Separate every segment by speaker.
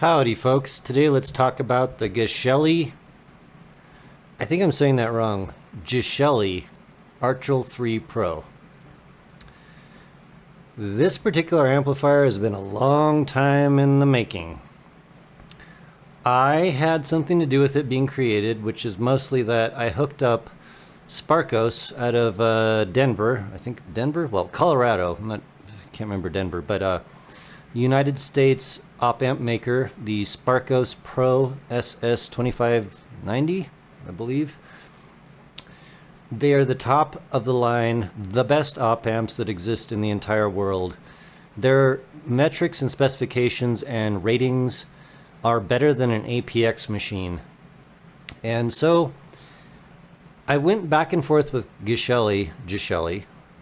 Speaker 1: Howdy folks, today let's talk about the Geshelli, I think I'm saying that wrong, Geshelli Archel 3 Pro. This particular amplifier has been a long time in the making. I had something to do with it being created, which is mostly that I hooked up Sparcos out of Denver, I think Denver? Well, Colorado, I can't remember Denver, but United States op-amp maker, the Sparcos Pro SS2590, I believe. They are the top of the line, the best op-amps that exist in the entire world. Their metrics and specifications and ratings are better than an APX machine. And so I went back and forth with Geshelli,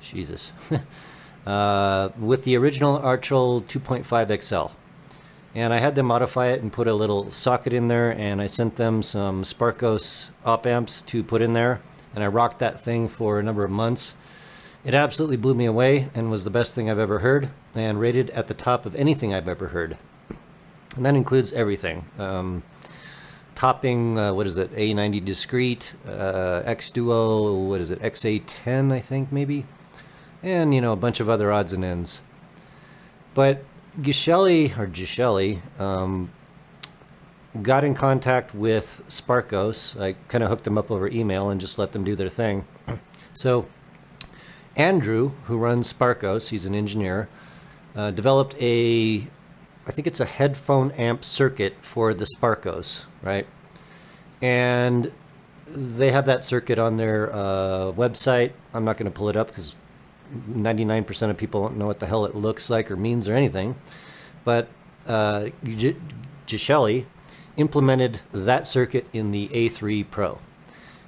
Speaker 1: Jesus, with the original Archel 2.5 XL. And I had them modify it and put a little socket in there, and I sent them some Sparcos Op-Amps to put in there, and I rocked that thing for a number of months. It absolutely blew me away and was the best thing I've ever heard, and rated at the top of anything I've ever heard. And that includes everything. Topping, what is it, A90 discrete, X Duo, what is it, XA10 I think maybe, and you know, a bunch of other odds and ends. But Geshelli got in contact with Sparcos. I kind of hooked them up over email and just let them do their thing. So Andrew, who runs Sparcos, he's an engineer, developed I think it's a headphone amp circuit for the Sparcos, right? And they have that circuit on their website. I'm not going to pull it up because 99% of people don't know what the hell it looks like or means or anything. But Geshelli implemented that circuit in the A3 Pro.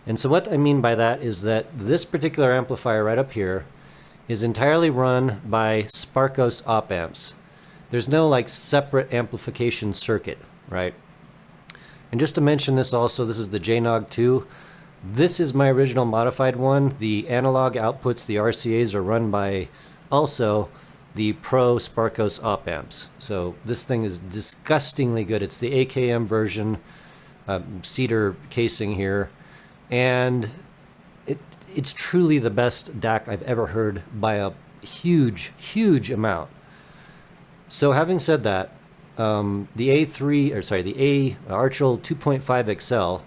Speaker 1: And so what I mean by that is that this particular amplifier right up here is entirely run by Sparcos Op-Amps. There's no like separate amplification circuit, right? And just to mention this also, this is the JNOG 2. This is my original modified one. The analog outputs, the RCAs, are run by also the Pro Sparcos Op-Amps. So this thing is disgustingly good. It's the AKM version, cedar casing here. And it's truly the best DAC I've ever heard by a huge, huge amount. So having said that, the Archel 2.5 XL,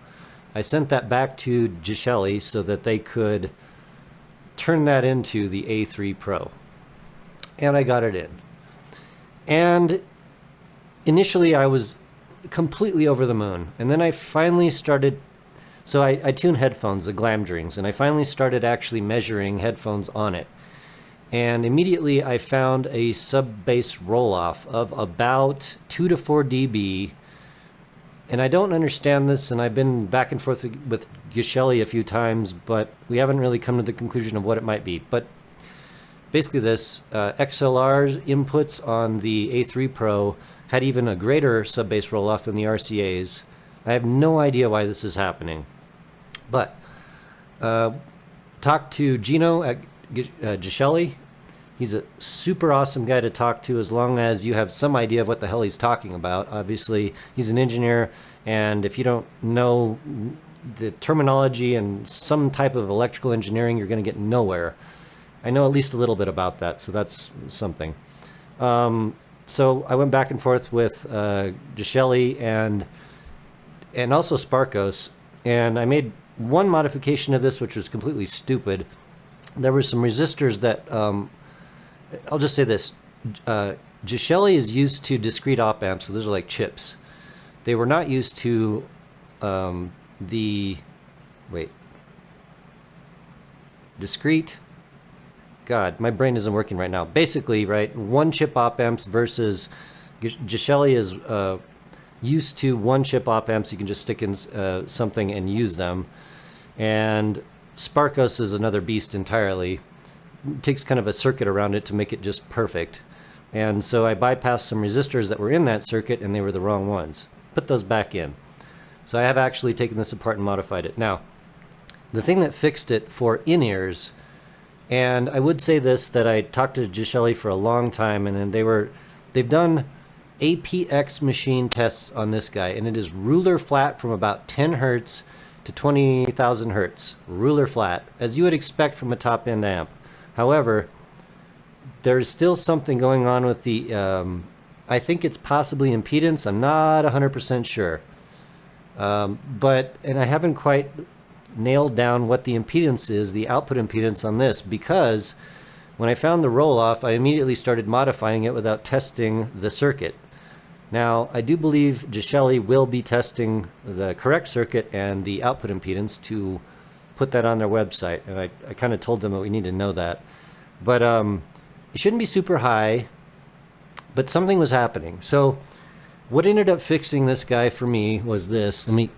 Speaker 1: I sent that back to Geshelli so that they could turn that into the A3 Pro. And I got it in. And initially I was completely over the moon. And then I finally started, so I tune headphones, the Glamdrings, and I finally started actually measuring headphones on it. And immediately I found a sub-bass roll-off of about 2 to 4 dB. And I don't understand this, and I've been back and forth with Geshelli a few times, but we haven't really come to the conclusion of what it might be. But basically this, XLR's inputs on the A3 Pro had even a greater sub-bass roll-off than the RCA's. I have no idea why this is happening. But talked to Gino at Geshelli. He's a super awesome guy to talk to as long as you have some idea of what the hell he's talking about. Obviously, he's an engineer, and if you don't know the terminology and some type of electrical engineering, you're going to get nowhere. I know at least a little bit about that, so that's something. So I went back and forth with Geshelli and also Sparcos, and I made one modification of this, which was completely stupid. There were some resistors that, I'll just say this, Geshelli is used to discrete op-amps, so those are like chips. They were not used to discrete, God, my brain isn't working right now. Basically, right, one chip op-amps versus Geshelli is used to one chip op-amps. You can just stick in something and use them. And Sparcos is another beast entirely. It takes kind of a circuit around it to make it just perfect. And so I bypassed some resistors that were in that circuit, and they were the wrong ones. Put those back in. So I have actually taken this apart and modified it. Now, the thing that fixed it for in-ears, and I would say this, that I talked to Geshelli for a long time, and then they've done APX machine tests on this guy, and it is ruler flat from about 10 hertz to 20,000 hertz. Ruler flat, as you would expect from a top-end amp. However, there's still something going on with the, I think it's possibly impedance. I'm not 100% sure. And I haven't quite nailed down what the impedance is, the output impedance on this, because when I found the roll-off, I immediately started modifying it without testing the circuit. Now, I do believe Geshelli will be testing the correct circuit and the output impedance to put that on their website, and I kind of told them that we need to know that. But it shouldn't be super high, but something was happening. So what ended up fixing this guy for me was this. Let me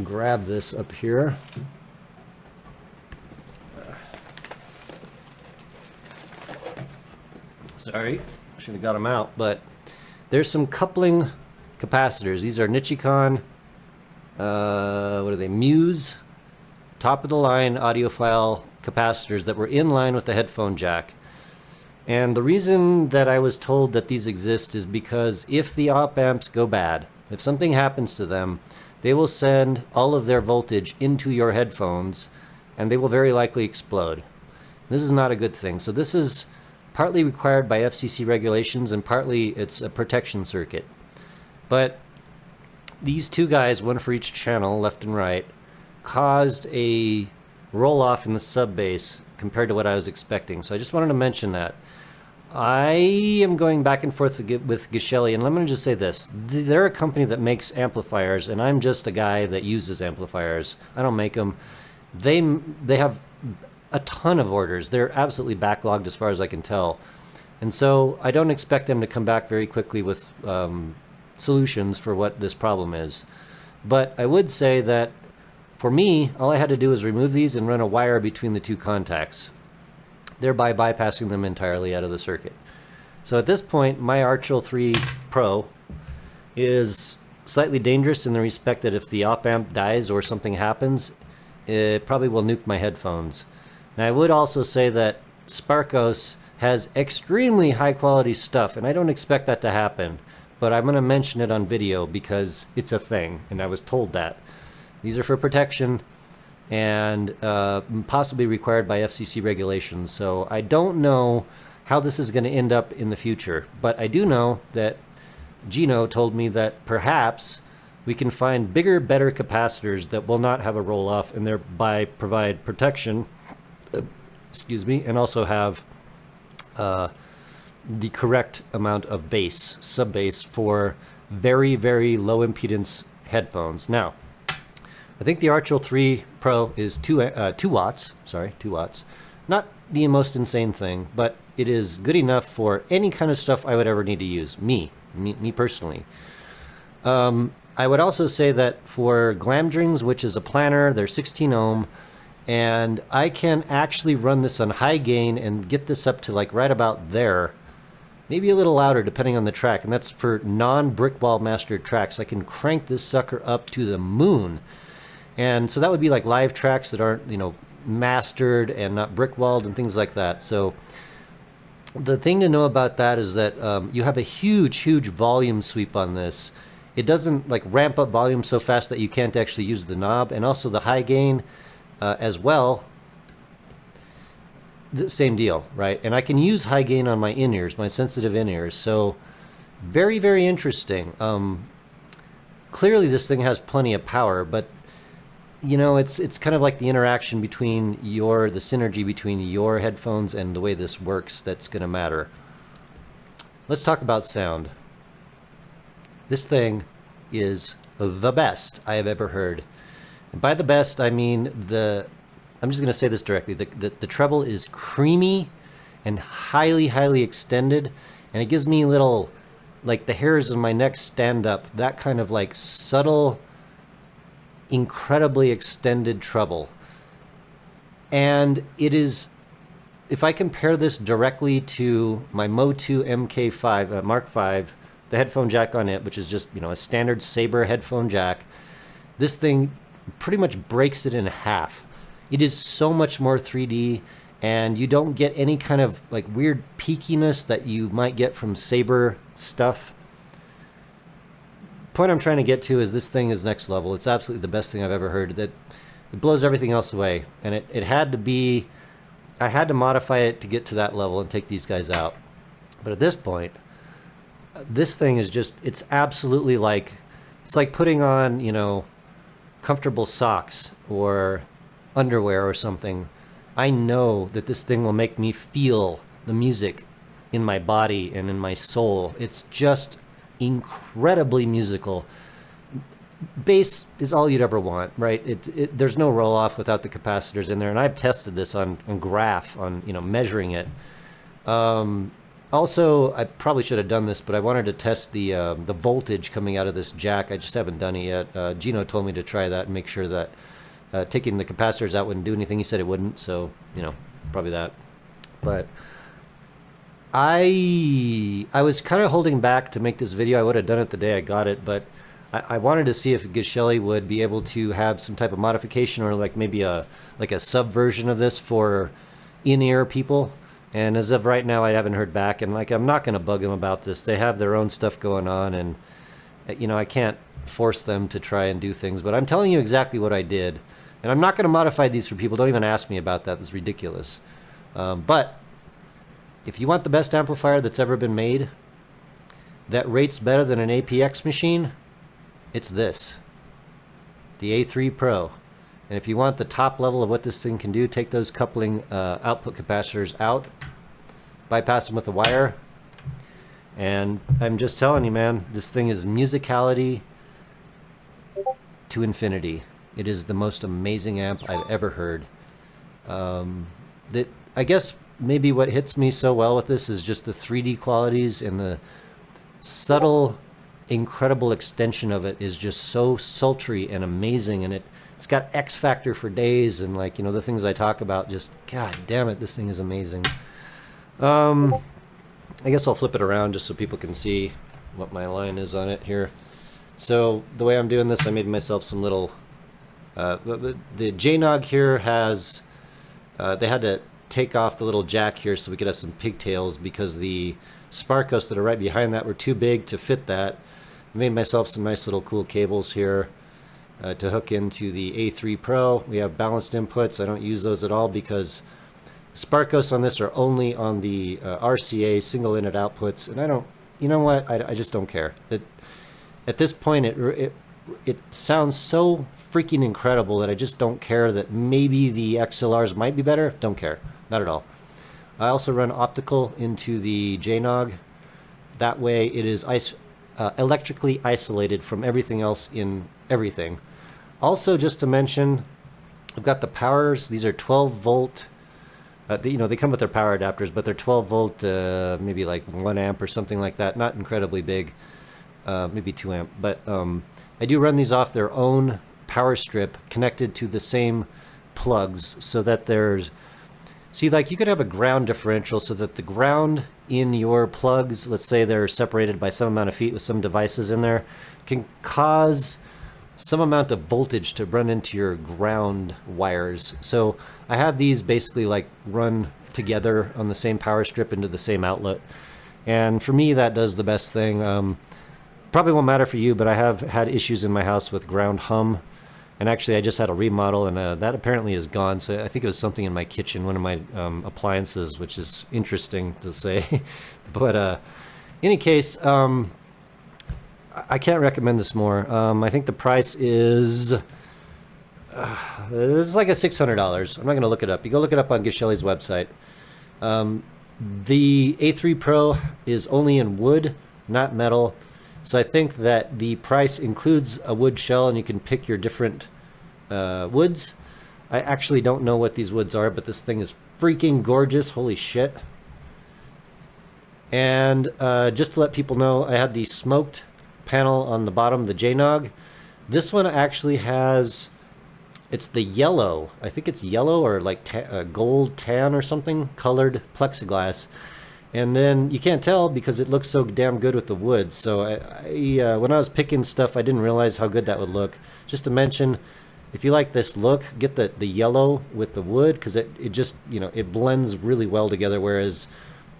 Speaker 1: grab this up here. Sorry, should have got them out, but there's some coupling capacitors. These are Nichicon, what are they, Muse, top of the line audiophile capacitors that were in line with the headphone jack. And the reason that I was told that these exist is because if the op-amps go bad, if something happens to them, they will send all of their voltage into your headphones and they will very likely explode. This is not a good thing. So this is partly required by FCC regulations and partly it's a protection circuit. But these two guys, one for each channel, left and right, caused a roll-off in the sub-bass compared to what I was expecting. So I just wanted to mention that. I am going back and forth with Geshelli, and let me just say this. They're a company that makes amplifiers, and I'm just a guy that uses amplifiers. I don't make them. They have a ton of orders. They're absolutely backlogged as far as I can tell. And so I don't expect them to come back very quickly with solutions for what this problem is. But I would say that for me, all I had to do was remove these and run a wire between the two contacts, thereby bypassing them entirely out of the circuit. So at this point, my Archel 3 Pro is slightly dangerous in the respect that if the op-amp dies or something happens, it probably will nuke my headphones. Now I would also say that Sparcos has extremely high quality stuff, and I don't expect that to happen, but I'm going to mention it on video because it's a thing, and I was told that. These are for protection and possibly required by FCC regulations, so I don't know how this is going to end up in the future, but I do know that Gino told me that perhaps we can find bigger, better capacitors that will not have a roll-off and thereby provide protection, excuse me, and also have the correct amount of bass, sub-bass, for very, very low impedance headphones. Now, I think the Archel 3 Pro is 2 watts, sorry, 2 watts. Not the most insane thing, but it is good enough for any kind of stuff I would ever need to use, me personally. I would also say that for Glamdrings, which is a planner, they're 16 ohm, and I can actually run this on high gain and get this up to like right about there, maybe a little louder depending on the track, and that's for non-brick wall mastered tracks. I can crank this sucker up to the moon. And so that would be like live tracks that aren't, you know, mastered and not brick walled and things like that. So the thing to know about that is that you have a huge volume sweep on this. It doesn't like ramp up volume so fast that you can't actually use the knob, and also the high gain as well, same deal, right? And I can use high gain on my in-ears, my sensitive in-ears, so very, very interesting. Clearly this thing has plenty of power, but you know, it's kind of like the interaction between the synergy between your headphones and the way this works that's going to matter. Let's talk about sound. This thing is the best I have ever heard. And by the best, I mean I'm just going to say this directly. The treble is creamy and highly extended, and it gives me little, like the hairs of my neck stand up, that kind of like subtle, incredibly extended treble. And it is, if I compare this directly to my Mo2 MK5 Mark V, the headphone jack on it, which is just, you know, a standard Sabre headphone jack, this thing pretty much breaks it in half. It is so much more 3D, and you don't get any kind of like weird peakiness that you might get from Sabre stuff. point I'm trying to get to is this thing is next level. It's absolutely the best thing I've ever heard. That it blows everything else away, and it had to be. I had to modify it to get to that level and take these guys out. But at this point, this thing is just, it's absolutely like, it's like putting on, you know, comfortable socks or underwear or something. I know that this thing will make me feel the music in my body and in my soul. It's just incredibly musical. Bass is all you'd ever want, right? There's no roll off without the capacitors in there, and I've tested this on graph, on, you know, measuring it. Also, I probably should have done this, but I wanted to test the voltage coming out of this jack. I just haven't done it yet. Gino told me to try that and make sure that taking the capacitors out wouldn't do anything. He said it wouldn't, so, you know, probably that. But I was kind of holding back to make this video. I would have done it the day I got it, but I wanted to see if Geshelli would be able to have some type of modification, or like maybe a sub version of this for in-ear people. And as of right now, I haven't heard back, and like, I'm not going to bug them about this. They have their own stuff going on, and you know, I can't force them to try and do things, but I'm telling you exactly what I did. And I'm not going to modify these for people. Don't even ask me about that. It's ridiculous. But if you want the best amplifier that's ever been made that rates better than an APX machine, it's this, the A3 Pro. And if you want the top level of what this thing can do, take those coupling output capacitors out, bypass them with a wire, and I'm just telling you, man, this thing is musicality to infinity. It is the most amazing amp I've ever heard. I guess maybe what hits me so well with this is just the 3D qualities, and the subtle, incredible extension of it is just so sultry and amazing, and it's got X factor for days, and like, you know, the things I talk about, just god damn it, this thing is amazing. I guess I'll flip it around just so people can see what my line is on it here. So the way I'm doing this, I made myself some little the J-Nog here has they had to take off the little jack here so we could have some pigtails, because the Sparcos that are right behind that were too big to fit that. I made myself some nice little cool cables here to hook into the A3 Pro. We have balanced inputs. I don't use those at all because Sparkos on this are only on the RCA single inlet outputs, and I don't, you know what, I just don't care. At this point, it sounds so freaking incredible that I just don't care that maybe the XLRs might be better. Don't care, not at all. I also run optical into the J-Nog. That way it is electrically isolated from everything else in everything. Also, just to mention, I've got the powers. These are 12 volt. You know, they come with their power adapters, but they're 12 volt, maybe like 1 amp or something like that. Not incredibly big, maybe 2 amp. But I do run these off their own power strip connected to the same plugs, so that there's, see, like you could have a ground differential so that the ground in your plugs, let's say they're separated by some amount of feet with some devices in there, can cause some amount of voltage to run into your ground wires. So I have these basically like run together on the same power strip into the same outlet. And for me, that does the best thing. Probably won't matter for you, but I have had issues in my house with ground hum. And actually, I just had a remodel, and that apparently is gone. So I think it was something in my kitchen, one of my appliances, which is interesting to say. But in any case, I can't recommend this more. I think the price is it's like $600. I'm not going to look it up. You go look it up on Geshelli's website. The A3 Pro is only in wood, not metal. So I think that the price includes a wood shell, and you can pick your different woods. I actually don't know what these woods are, but this thing is freaking gorgeous. Holy shit. And just to let people know, I had the smoked panel on the bottom, the J-Nog. This one actually has, it's the yellow, I think it's yellow or like gold tan or something, colored plexiglass. And then you can't tell because it looks so damn good with the wood. So when I was picking stuff, I didn't realize how good that would look. Just to mention, if you like this look, get the yellow with the wood, because it just, you know, it blends really well together. Whereas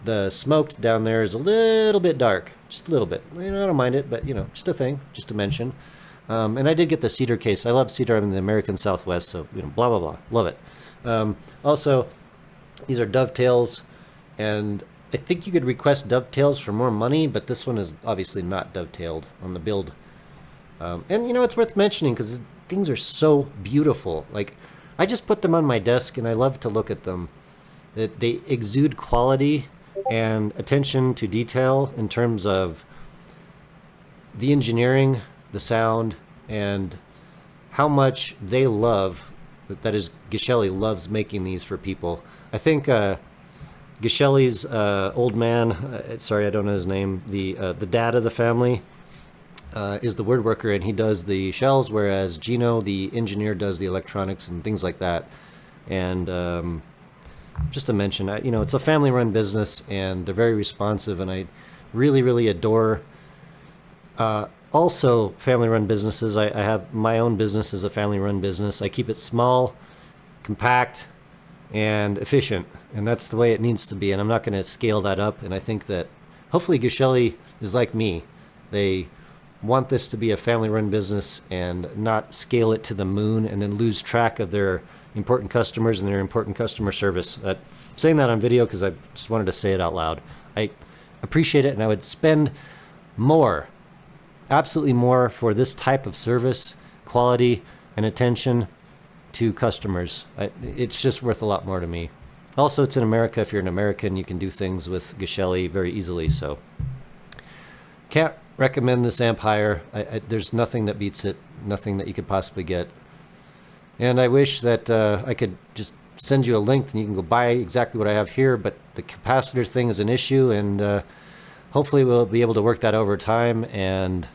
Speaker 1: the smoked down there is a little bit dark, just a little bit. I don't mind it, but just a thing, just to mention. And I did get the cedar case. I love cedar. I'm in the American Southwest, so blah blah blah, love it. Also, these are dovetails, and I think you could request dovetails for more money, but this one is obviously not dovetailed on the build. And it's worth mentioning because things are so beautiful. Like, I just put them on my desk, and I love to look at them. They exude quality and attention to detail in terms of the engineering, the sound, and how much they love, that is, Geshelli loves making these for people. I think Geshelli's old man, sorry, I don't know his name, the dad of the family, is the woodworker, and he does the shells, whereas Gino, the engineer, does the electronics and things like that. And just to mention, it's a family-run business, and they're very responsive, and I really, really adore also family-run businesses. I have my own business as a family-run business. I keep it small, compact, and efficient, and that's the way it needs to be, and I'm not going to scale that up. And I think that hopefully Geshelli is like me. They want this to be a family-run business and not scale it to the moon and then lose track of their important customers and their important customer service. I'm saying that on video because I just wanted to say it out loud. I appreciate it, and I would spend more, absolutely more, for this type of service, quality, and attention to customers. It's just worth a lot more to me. Also, it's in America. If you're an American, you can do things with Geshelli very easily. So, can't recommend this amp higher. There's nothing that beats it. Nothing that you could possibly get. And I wish that I could just send you a link and you can go buy exactly what I have here, but the capacitor thing is an issue, and hopefully we'll be able to work that over time. And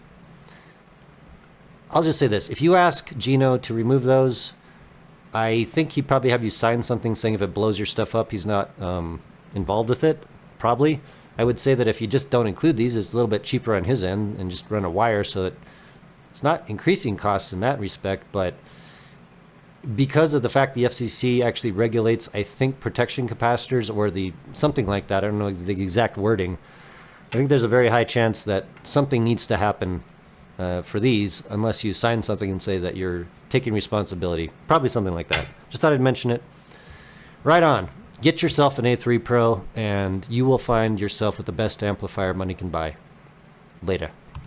Speaker 1: I'll just say this. If you ask Gino to remove those, I think he'd probably have you sign something saying if it blows your stuff up, he's not involved with it, probably. I would say that if you just don't include these, it's a little bit cheaper on his end and just run a wire, so that it's not increasing costs in that respect, but because of the fact the FCC actually regulates, I think, protection capacitors or something like that. I don't know the exact wording. I think there's a very high chance that something needs to happen for these, unless you sign something and say that you're taking responsibility. Probably something like that. Just thought I'd mention it. Right on. Get yourself an A3 Pro, and you will find yourself with the best amplifier money can buy. Later.